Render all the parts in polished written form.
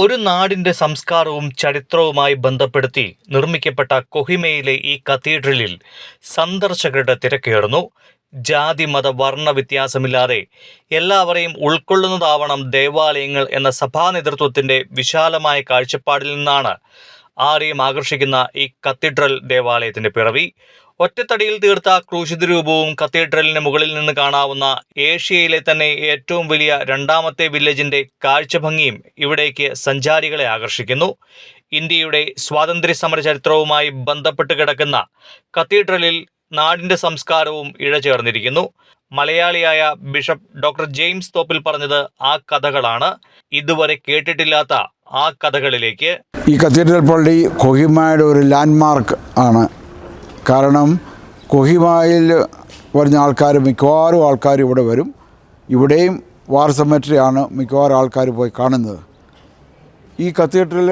ഒരു നാടിന്റെ സംസ്കാരവും ചരിത്രവുമായി ബന്ധപ്പെടുത്തി നിർമ്മിക്കപ്പെട്ട കൊഹിമയിലെ ഈ കത്തീഡ്രലിൽ സന്ദർശകരുടെ തിരക്കേറുന്നു. ജാതി മത വർണ്ണ വ്യത്യാസമില്ലാതെ എല്ലാവരെയും ഉൾക്കൊള്ളുന്നതാവണം ദേവാലയങ്ങൾ എന്ന സഭാ നേതൃത്വത്തിന്റെ വിശാലമായ കാഴ്ചപ്പാടിൽ നിന്നാണ് ആരെയും ആകർഷിക്കുന്ന ഈ കത്തീഡ്രൽ ദേവാലയത്തിന്റെ പിറവി. ഒറ്റത്തടിയിൽ തീർത്ത ക്രൂശിത രൂപവും കത്തീഡ്രലിന് മുകളിൽ നിന്ന് കാണാവുന്ന ഏഷ്യയിലെ തന്നെ ഏറ്റവും വലിയ രണ്ടാമത്തെ വില്ലേജിന്റെ കാഴ്ചഭംഗിയും ഇവിടേക്ക് സഞ്ചാരികളെ ആകർഷിക്കുന്നു. ഇന്ത്യയുടെ സ്വാതന്ത്ര്യ സമര ചരിത്രവുമായി ബന്ധപ്പെട്ട് കിടക്കുന്ന കത്തീഡ്രലിൽ നാടിന്റെ സംസ്കാരവും ഇഴചേർന്നിരിക്കുന്നു. മലയാളിയായ ബിഷപ്പ് ഡോക്ടർ ജെയിംസ് തോപ്പിൽ പറഞ്ഞത് ആ കഥകളാണ്. ഇതുവരെ കേട്ടിട്ടില്ലാത്ത ആ കഥകളിലേക്ക്. ഈ കത്തീഡ്രൽ പള്ളി കൊഹിമയുടെ ഒരു ലാൻഡ്മാർക്ക് ആണ്. കാരണം കൊഹിമയിൽ വരുന്ന മിക്കവാറും ആൾക്കാർ ഇവിടെ വരും. ഇവിടെയും വാർ സെമറ്ററിയാണ് മിക്കവാറും ആൾക്കാർ പോയി കാണുന്നത്. ഈ കത്തീഡ്രൽ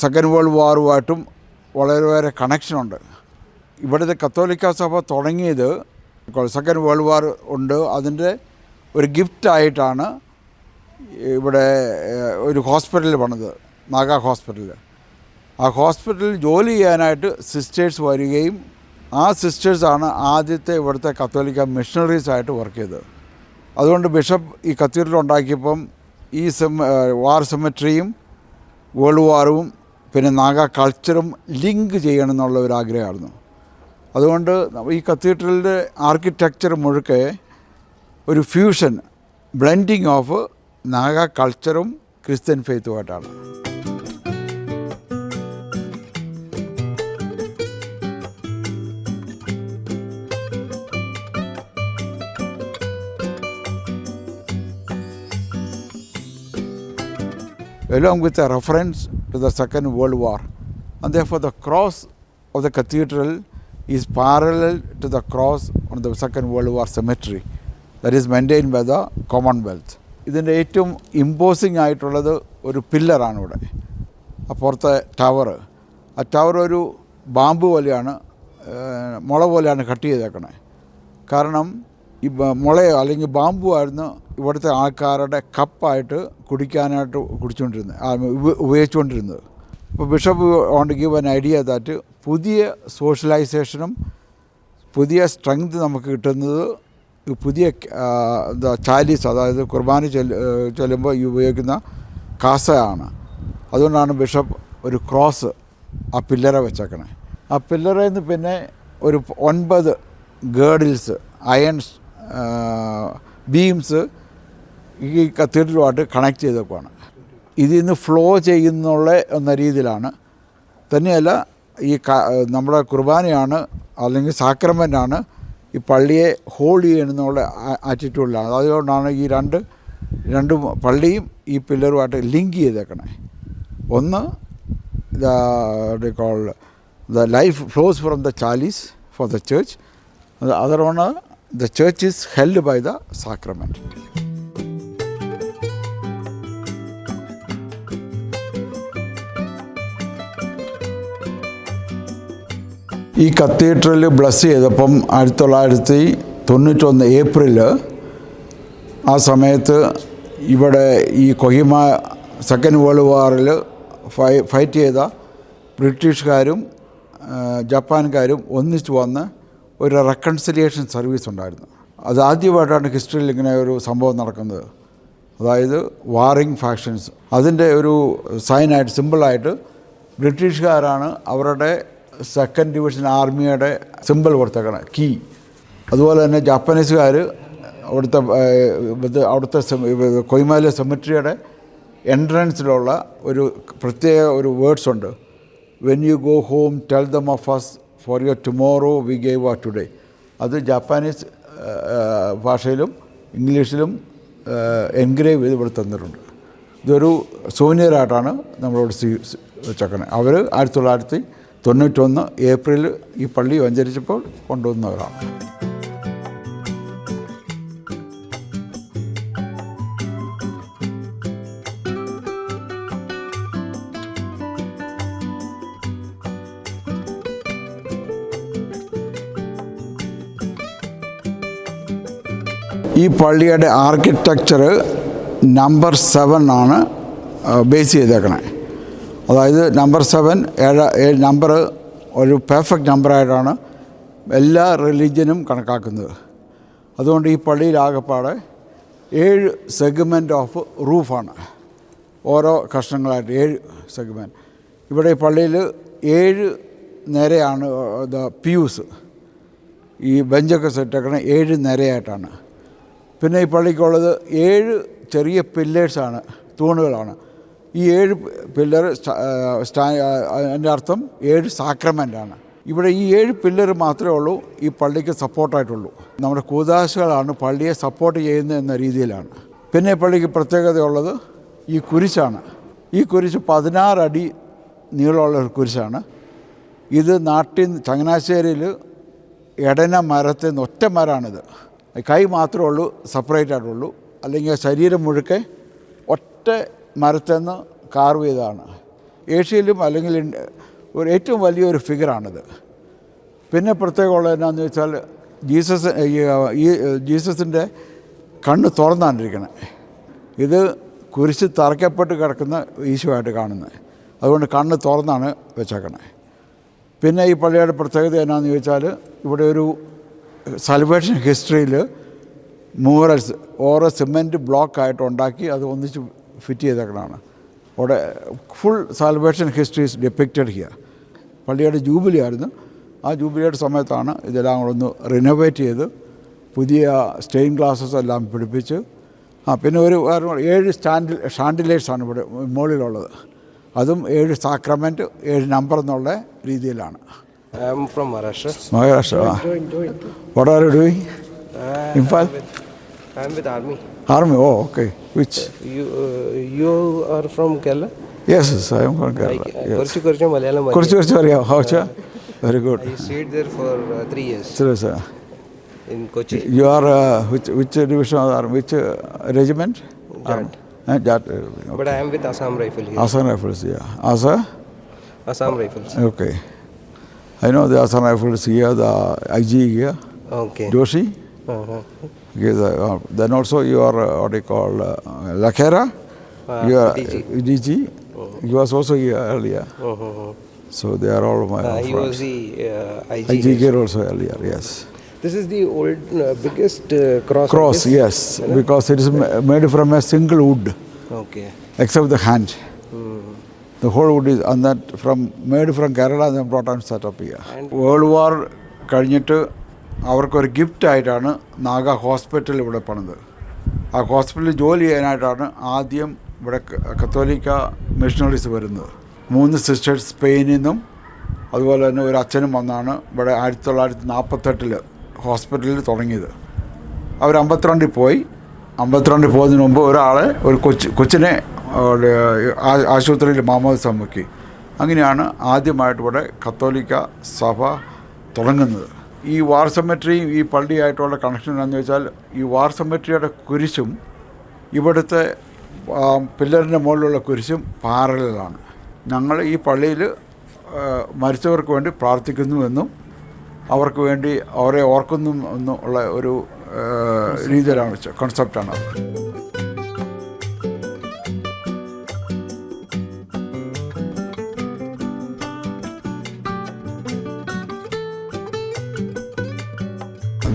സെക്കൻഡ് വേൾഡ് വാറുമായിട്ടും വളരെ കണക്ഷനുണ്ട്. ഇവിടുത്തെ കത്തോലിക്ക സഭ തുടങ്ങിയത് സെക്കൻഡ് വേൾഡ് വാർ ഉണ്ട്. അതിൻ്റെ ഒരു ഗിഫ്റ്റായിട്ടാണ് ഇവിടെ ഒരു ഹോസ്പിറ്റൽ പണിത്, നാഗ ഹോസ്പിറ്റൽ. ആ ഹോസ്പിറ്റലിൽ ജോലി ചെയ്യാനായിട്ട് സിസ്റ്റേഴ്സ് വരികയും ആ സിസ്റ്റേഴ്സാണ് ആദ്യത്തെ ഇവിടുത്തെ കത്തോലിക്ക മിഷണറീസായിട്ട് വർക്ക് ചെയ്തത്. അതുകൊണ്ട് ബിഷപ്പ് ഈ കത്തീഡ്രൽ ഉണ്ടാക്കിയപ്പം ഈ വാർ സെമറ്ററിയും വേൾഡ് വാറും പിന്നെ നാഗ കൾച്ചറും ലിങ്ക് ചെയ്യണം എന്നുള്ള ഒരു ആഗ്രഹമായിരുന്നു. അതുകൊണ്ട് ഈ കത്തീഡ്രലിൻ്റെ ആർക്കിടെക്ചർ മുഴുക്കെ ഒരു ഫ്യൂഷൻ, ബ്ലെൻഡിങ് ഓഫ് നാഗ കൾച്ചറും Christian ഫെയ്ത്തുമായിട്ടാണ്. Along with a reference to the Second World War, and therefore the cross of the cathedral is parallel to the cross on the Second World War cemetery that is maintained by the Commonwealth. ഇതിൻ്റെ ഏറ്റവും imposing ആയിട്ടുള്ളത് ഒരു പില്ലറാണ് ഇവിടെ. അപ്പുറത്തെ tower, ആ tower ഒരു bamboo പോലെയാണ്, മുള പോലെയാണ് കട്ട് ചെയ്തേക്കണേ. കാരണം ഈ മുളയോ അല്ലെങ്കിൽ ബാമ്പു ആയിരുന്നു ഇവിടുത്തെ ആൾക്കാരുടെ കപ്പായിട്ട് കുടിക്കാനായിട്ട് ഉപയോഗിച്ചുകൊണ്ടിരുന്നത്. ഇപ്പോൾ bishop want give an idea that പുതിയ സോഷ്യലൈസേഷനും പുതിയ സ്ട്രെങ്ത് നമുക്ക് കിട്ടുന്നത് പുതിയ ചാലീസ്, അതായത് കുർബാന ചൊല്ലുമ്പോൾ ഈ ഉപയോഗിക്കുന്ന കാസയാണ്. അതുകൊണ്ടാണ് ബിഷപ്പ് ഒരു ക്രോസ് ആ പില്ലറ വെച്ചേക്കണേ. ആ പില്ലറയിൽ നിന്ന് പിന്നെ ഒരു 9 ഗേർഡിൽസ്, അയൺ ബീംസ് ഈ കത്തീഡ്രലുമായിട്ട് കണക്ട് ചെയ്തേക്കുവാണ്. ഇതിൽ നിന്ന് ഫ്ലോ ചെയ്യുന്നുള്ള എന്ന രീതിയിലാണ്. തന്നെയല്ല, ഈ നമ്മുടെ കുർബാനയാണ് അല്ലെങ്കിൽ സാക്രമെൻ്റാണ് ഈ പള്ളിയെ ഹോൾഡ് ചെയ്യണമെന്നുള്ള ആറ്റിറ്റ്യൂഡിലാണ്. അതുകൊണ്ടാണ് ഈ രണ്ട് പള്ളിയും ഈ പില്ലറുമായിട്ട് ലിങ്ക് ചെയ്തേക്കണേ. ഒന്ന് the life flows from the chalice for the church, and the other one the church is held by the sacrament. ഈ കത്തീഡ്രൽ ബ്ലസ് ചെയ്തപ്പം 1991 ഏപ്രിൽ, ആ സമയത്ത് ഇവിടെ ഈ കൊഹിമ സെക്കൻഡ് വേൾഡ് വാറിൽ ഫൈറ്റ് ചെയ്ത ബ്രിട്ടീഷുകാരും ജപ്പാൻകാരും ഒന്നിച്ച് വന്ന് ഒരു റെക്കൺസിലിയേഷൻ സർവീസ് ഉണ്ടായിരുന്നു. അത് ആദ്യമായിട്ടാണ് ഹിസ്റ്ററിയിൽ ഇങ്ങനെ ഒരു സംഭവം നടക്കുന്നത്. അതായത് വാറിങ് ഫാക്ഷൻസ്, അതിൻ്റെ ഒരു സൈനായിട്ട്, സിമ്പിളായിട്ട് ബ്രിട്ടീഷുകാരാണ് അവരുടെ സെക്കൻഡ് ഡിവിഷൻ ആർമിയുടെ സിമ്പിൾ കൊടുത്തേക്കണേ, കീ. അതുപോലെ തന്നെ ജാപ്പനീസുകാർ അവിടുത്തെ കൊഹിമയിലെ സെമിട്രിയുടെ എൻട്രൻസിലുള്ള ഒരു പ്രത്യേക ഒരു വേർഡ്സ് ഉണ്ട്. When you go home tell them of us for your tomorrow we gave our today. അത് ജാപ്പാനീസ് ഭാഷയിലും ഇംഗ്ലീഷിലും എൻഗ്രേവ് ചെയ്ത് ഇവിടെ തന്നിട്ടുണ്ട്. ഇതൊരു സോനിയറായിട്ടാണ് നമ്മളോട് വെച്ചേക്കണേ. അവർ 1991 ഏപ്രിൽ ഈ പള്ളി വഞ്ചരിച്ചപ്പോൾ കൊണ്ടുവന്നവരാണ്. ഈ പള്ളിയുടെ ആർക്കിടെക്ചർ നമ്പർ 7 ആണ് ബേസ് ചെയ്തേക്കണേ. അതായത് നമ്പർ 7 നമ്പർ ഒരു പെർഫെക്റ്റ് നമ്പറായിട്ടാണ് എല്ലാ റിലീജിയനും കണക്കാക്കുന്നത്. അതുകൊണ്ട് ഈ പള്ളിയിൽ ആകെപ്പാടെ 7 സെഗ്മെൻറ്റ് ഓഫ് റൂഫാണ്. ഓരോ കഷ്ണങ്ങളായിട്ട് 7 സെഗ്മെൻറ്റ്. ഇവിടെ ഈ പള്ളിയിൽ 7 നിരയാണ് പ്യൂസ്. ഈ ബെഞ്ചൊക്കെ സെറ്റാക്കണ 7 നിരയായിട്ടാണ്. പിന്നെ ഈ പള്ളിക്കുള്ളത് 7 ചെറിയ പില്ലേഴ്സാണ്, തൂണുകളാണ്. ഈ 7 പില്ലർ അതിൻ്റെ അർത്ഥം 7 സാക്രമെൻ്റാണ്. ഇവിടെ ഈ 7 പില്ലർ മാത്രമേ ഉള്ളൂ ഈ പള്ളിക്ക് സപ്പോർട്ടായിട്ടുള്ളൂ. നമ്മുടെ കൂദാശകളാണ് പള്ളിയെ സപ്പോർട്ട് ചെയ്യുന്നത് എന്ന രീതിയിലാണ്. പിന്നെ ഈ പള്ളിക്ക് പ്രത്യേകതയുള്ളത് ഈ കുരിശാണ്. ഈ കുരിശ് 16 അടി നീളമുള്ള ഒരു കുരിശാണ്. ഇത് ചങ്ങനാശ്ശേരിയിൽ എടന മരത്തിൽ നിന്ന് ഒറ്റ മരമാണിത്. കൈ മാത്രമേ ഉള്ളൂ സെപ്പറേറ്റ് ആയിട്ടുള്ളൂ. അല്ലെങ്കിൽ ശരീരം മുഴുക്കെ ഒറ്റ മരത്തിൽ നിന്ന് കാർവ് ചെയ്തതാണ്. ഏഷ്യയിലും അല്ലെങ്കിൽ ഒരു ഏറ്റവും വലിയൊരു ഫിഗറാണിത്. പിന്നെ പ്രത്യേകമുള്ളത് എന്നാന്ന് വെച്ചാൽ ജീസസിൻ്റെ കണ്ണ് തുറന്നാണ്ടിരിക്കണേ. ഇത് കുരിശ് തറയ്ക്കപ്പെട്ട് കിടക്കുന്ന ഈശോയായിട്ട് കാണുന്നത്. അതുകൊണ്ട് കണ്ണ് തുറന്നാണ് വെച്ചേക്കണേ. പിന്നെ ഈ പള്ളിയുടെ പ്രത്യേകത എന്നാന്ന് ചോദിച്ചാൽ ഇവിടെ ഒരു സാൽവേഷൻ ഹിസ്റ്ററിയിൽ മൂറൽസ് ഓരോ സിമെൻറ്റ് ബ്ലോക്കായിട്ട് ഉണ്ടാക്കി അത് ഒന്നിച്ച് ഫിറ്റ് ചെയ്തേക്കണതാണ്. അവിടെ full salvation history is depicted here. പള്ളിയുടെ ജൂബിലി ആയിരുന്നു. ആ ജൂബിലിയുടെ സമയത്താണ് ഇതെല്ലാം കൂടെ ഒന്ന് റിനോവേറ്റ് ചെയ്ത് പുതിയ സ്റ്റെയിൻ ഗ്ലാസസ് എല്ലാം പിടിപ്പിച്ച് പിന്നെ ഒരു 7 ഷാൻഡിലേഴ്സാണ് ഇവിടെ മുകളിലുള്ളത്. അതും 7 സാക്രമെൻറ്റ് 7 നമ്പർ എന്നുള്ള രീതിയിലാണ്. I am from Maharashtra. Maharashtra. What are you doing? Imphal? I am with Army. Army, oh, okay. Which? You are from Kerala? Yes, I am from Kerala. Yes. Kurchu Malayalam. Kurchu അറിയാം. How? Very good. I stayed there for 3 years. Sir. In Kochi. You are which division of the army? Which regiment? Jat. Jat. Okay. But I am with Assam Rifle here. Assam Rifles, yeah. Assam Rifles. Okay. I know the Assam Rifles here, the IG here. Okay. Joshi. Okay, then also you are what you call Lakhera. You are DG. He was also here earlier. So they are all my He friends. was the IG here also earlier, yes. This is the old biggest cross. Cross, yes, because it is made from a single wood, Okay. except the hand. The whole wood is and that made from Kerala and brought and set up here. World War കഴിഞ്ഞിട്ട് അവർക്കൊരു ഗിഫ്റ്റായിട്ടാണ് നാഗ hospital ഇവിടെ പണിത്. ആ ഹോസ്പിറ്റലിൽ ജോലി ചെയ്യാനായിട്ടാണ് ആദ്യം ഇവിടെ കത്തോലിക്ക മിഷണറീസ് വരുന്നത്. 3 സിസ്റ്റേഴ്സ് സ്പെയിനിൽ നിന്നും അതുപോലെ തന്നെ ഒരു അച്ഛനും വന്നാണ് ഇവിടെ 1948 ഹോസ്പിറ്റലിൽ തുടങ്ങിയത്. അവർ 52 പോയി. 52 പോകുന്നതിന് മുമ്പ് ഒരു കൊച്ചിനെ ആശുപത്രിയിൽ മാമോദിസ മുക്കി. അങ്ങനെയാണ് ആദ്യമായിട്ട് ഇവിടെ കത്തോലിക്ക സഭ തുടങ്ങുന്നത്. ഈ വാർ സെമെട്രിയും ഈ പള്ളിയായിട്ടുള്ള കണക്ഷൻ എന്താണെന്ന് വെച്ചാൽ ഈ വാർ സെമെട്രിയുടെ കുരിശും ഇവിടുത്തെ പില്ലറിൻ്റെ മുകളിലുള്ള കുരിശും പാരലലാണ്. ഞങ്ങൾ ഈ പള്ളിയിൽ മരിച്ചവർക്ക് വേണ്ടി പ്രാർത്ഥിക്കുന്നുവെന്നും അവർക്ക് വേണ്ടി അവരെ ഓർക്കുന്നു എന്നും ഉള്ള ഒരു രീതിയിലാണ് കോൺസെപ്റ്റാണ്.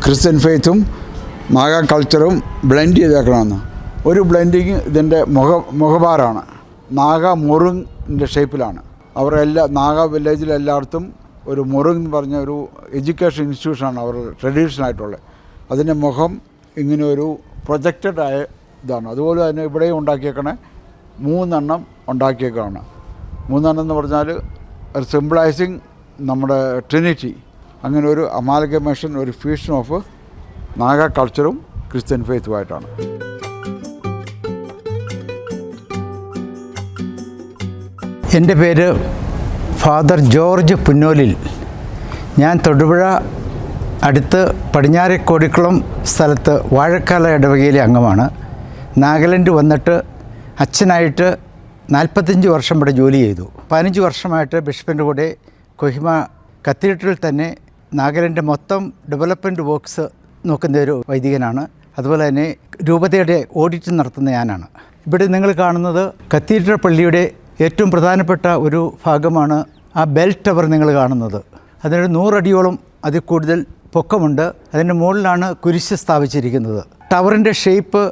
ക്രിസ്ത്യൻ ഫെയ്ത്തും നാഗ കൾച്ചറും ബ്ലെൻഡ് ചെയ്തേക്കണമെന്ന്. ഒരു ബ്ലെൻഡിങ് ഇതിൻ്റെ മുഖഭാരമാണ്. നാഗ മുറുങ്ങിൻ്റെ ഷേപ്പിലാണ്. നാഗ വില്ലേജിലെല്ലായിടത്തും ഒരു മുറുങ് എന്ന് പറഞ്ഞ ഒരു എഡ്യൂക്കേഷൻ ഇൻസ്റ്റിറ്റ്യൂഷനാണ് അവരുടെ ട്രഡീഷനായിട്ടുള്ളത്. അതിൻ്റെ മുഖം ഇങ്ങനെ ഒരു പ്രൊജക്റ്റഡ് ആയ ഇതാണ്. അതുപോലെ തന്നെ ഇവിടെയും ഉണ്ടാക്കിയേക്കണേ 3 എണ്ണം ഉണ്ടാക്കിയേക്കാണ്. 3 എണ്ണം എന്ന് പറഞ്ഞാൽ ഒരു സിംബിളൈസിങ് നമ്മുടെ ട്രിനിറ്റി. അങ്ങനെ ഒരു അമാൽഗമേഷൻ, ഒരു ഫ്യൂഷൻ ഓഫ് നാഗ കൾച്ചറും ക്രിസ്ത്യൻ ഫെയ്ത്തുമായിട്ടാണ്. എൻ്റെ പേര് ഫാദർ ജോർജ് പുന്നോലിൽ. ഞാൻ തൊടുപുഴ അടുത്ത് പടിഞ്ഞാറേക്കോടിക്കുളം സ്ഥലത്ത് വാഴക്കാല ഇടവകയിലെ അംഗമാണ്. നാഗാലാൻഡ് വന്നിട്ട് അച്ഛനായിട്ട് 45 വർഷം ഇവിടെ ജോലി ചെയ്തു. 15 വർഷമായിട്ട് ബിഷപ്പിൻ്റെ കൂടെ കൊഹിമ കത്തീഡ്രലിൽ തന്നെ നാഗാലാൻഡ് മൊത്തം ഡെവലപ്മെൻറ്റ് വർക്ക്സ് നോക്കുന്ന ഒരു വൈദികനാണ്. അതുപോലെ തന്നെ രൂപതയുടെ ഓഡിറ്റ് നടത്തുന്ന ഞാനാണ്. ഇവിടെ നിങ്ങൾ കാണുന്നത് കത്തീഡ്രൽ പള്ളിയുടെ ഏറ്റവും പ്രധാനപ്പെട്ട ഒരു ഭാഗമാണ് ആ ബെൽ ടവർ നിങ്ങൾ കാണുന്നത്. അതിനൊരു 100 അടിയോളം അതിൽ കൂടുതൽ പൊക്കമുണ്ട്. അതിൻ്റെ മുകളിലാണ് കുരിശ് സ്ഥാപിച്ചിരിക്കുന്നത്. ടവറിൻ്റെ ഷേപ്പ്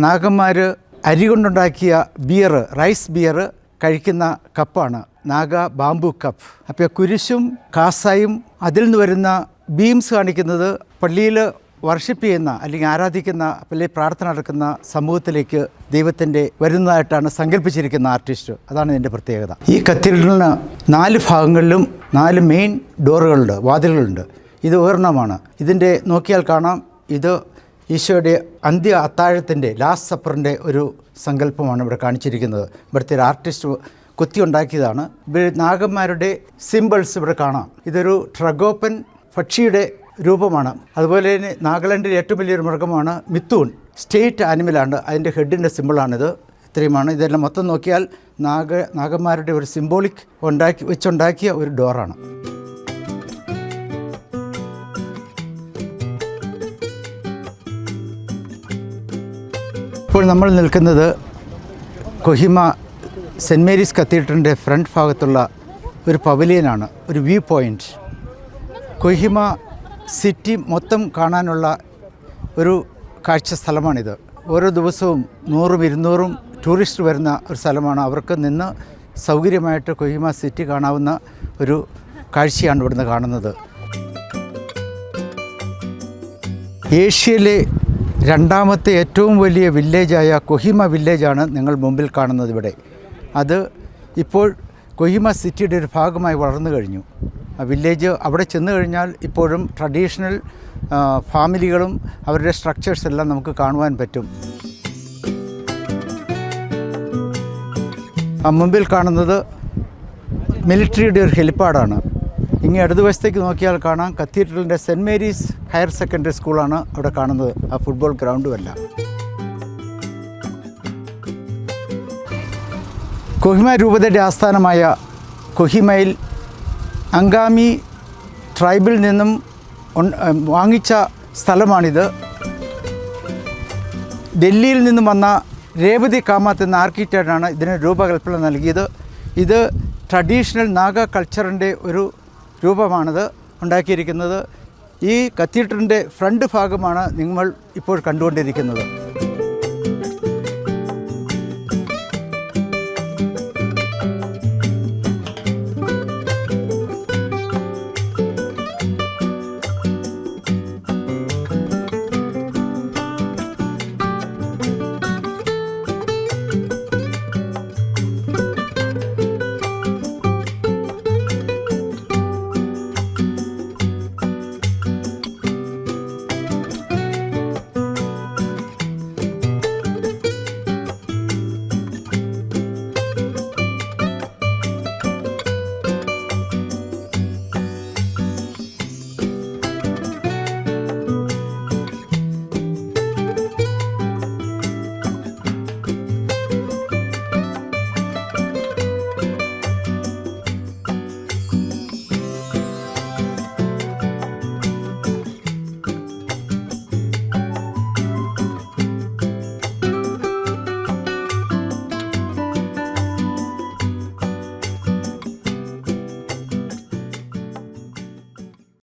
നാഗന്മാർ അരി കൊണ്ടുണ്ടാക്കിയ ബിയർ, റൈസ് ബിയർ കഴിക്കുന്ന കപ്പാണ്, നാഗ ബാംബു കപ്പ്. അപ്പോൾ കുരിശും കാസായും അതിൽ നിന്ന് വരുന്ന ബീംസ് കാണിക്കുന്നത് പള്ളിയിൽ വർഷിപ്പ് ചെയ്യുന്ന അല്ലെങ്കിൽ ആരാധിക്കുന്ന പള്ളിയിൽ പ്രാർത്ഥന നടക്കുന്ന സമൂഹത്തിലേക്ക് ദൈവത്തിൻ്റെ വരുന്നതായിട്ടാണ് സങ്കല്പിച്ചിരിക്കുന്ന ആർട്ടിസ്റ്റ്. അതാണ് ഇതിൻ്റെ പ്രത്യേകത. ഈ കത്തീഡ്രലിന് 4 ഭാഗങ്ങളിലും 4 മെയിൻ ഡോറുകളുണ്ട്, വാതിലുകളുണ്ട്. ഇത് ഒരെണ്ണമാണ്. ഇതിൻ്റെ നോക്കിയാൽ കാണാം, ഇത് ഈശോയുടെ അന്ത്യ അത്താഴത്തിൻ്റെ ലാസ്റ്റ് സപ്പറിൻ്റെ ഒരു സങ്കല്പമാണ് ഇവിടെ കാണിച്ചിരിക്കുന്നത്. ഇവിടുത്തെ ഒരു ആർട്ടിസ്റ്റ് കൊത്തി ഉണ്ടാക്കിയതാണ്. നാഗന്മാരുടെ സിമ്പിൾസ് ഇവിടെ കാണാം. ഇതൊരു ട്രഗോപ്പൻ പക്ഷിയുടെ രൂപമാണ്. അതുപോലെ തന്നെ നാഗാലാൻഡിലെ ഏറ്റവും വലിയൊരു മൃഗമാണ് മിത്തൂൺ, സ്റ്റേറ്റ് ആനിമലാണ്. അതിൻ്റെ ഹെഡിൻ്റെ സിമ്പിളാണിത്. ഇത്രയുമാണ്. ഇതെല്ലാം മൊത്തം നോക്കിയാൽ നാഗന്മാരുടെ ഒരു സിംബോളിക് വെച്ചുണ്ടാക്കിയ ഒരു ഡോറാണ്. ഇപ്പോൾ നമ്മൾ നിൽക്കുന്നത് കൊഹിമ സെൻറ്റ് മേരീസ് കത്തീഡ്രലിൻ്റെ ഫ്രണ്ട് ഭാഗത്തുള്ള ഒരു പവലിയനാണ്, ഒരു വ്യൂ പോയിൻറ്റ്. കൊഹിമ സിറ്റി മൊത്തം കാണാനുള്ള ഒരു കാഴ്ച സ്ഥലമാണിത്. ഓരോ ദിവസവും 100-200 ടൂറിസ്റ്റ് വരുന്ന ഒരു സ്ഥലമാണ്. അവർക്ക് നിന്ന് സൗകര്യമായിട്ട് കൊഹിമ സിറ്റി കാണാവുന്ന ഒരു കാഴ്ചയാണ് ഇവിടുന്ന് കാണുന്നത്. ഏഷ്യയിലെ 2ാമത്തെ ഏറ്റവും വലിയ വില്ലേജായ കൊഹിമ വില്ലേജാണ് നിങ്ങൾ മുമ്പിൽ കാണുന്നത് ഇവിടെ. അത് ഇപ്പോൾ കൊഹിമ സിറ്റിയുടെ ഒരു ഭാഗമായി വളർന്നു കഴിഞ്ഞു. ആ വില്ലേജ് അവിടെ ചെന്ന് കഴിഞ്ഞാൽ ഇപ്പോഴും ട്രഡീഷണൽ ഫാമിലികളും അവരുടെ സ്ട്രക്ചേഴ്സ് എല്ലാം നമുക്ക് കാണുവാൻ പറ്റും. ആ മുമ്പിൽ കാണുന്നത് മിലിറ്ററിയുടെ ഒരു ഹെലിപ്പാഡാണ്. ഇങ്ങനെ ഇടതുവശത്തേക്ക് നോക്കിയാൽ കാണാം കത്തീഡ്രലിൻ്റെ സെൻറ്റ് മേരീസ് ഹയർ സെക്കൻഡറി സ്കൂളാണ് അവിടെ കാണുന്നത്. ആ ഫുട്ബോൾ ഗ്രൗണ്ടുമല്ല. കൊഹിമ രൂപതയുടെ ആസ്ഥാനമായ കൊഹിമയിൽ അങ്കാമി ട്രൈബിൽ നിന്നും വാങ്ങിച്ച സ്ഥലമാണിത്. ഡൽഹിയിൽ നിന്നും വന്ന രേവതി കാമത്ത് എന്ന ആർക്കിടെക്റ്റാണ് ഇതിന് രൂപകൽപ്പന നൽകിയത്. ഇത് ട്രഡീഷണൽ നാഗ കൾച്ചറിൻ്റെ ഒരു രൂപമാണിത് ഉണ്ടാക്കിയിരിക്കുന്നത്. ഈ കത്തീഡ്രലിൻ്റെ ഫ്രണ്ട് ഭാഗമാണ് നിങ്ങൾ ഇപ്പോൾ കണ്ടുകൊണ്ടിരിക്കുന്നത്.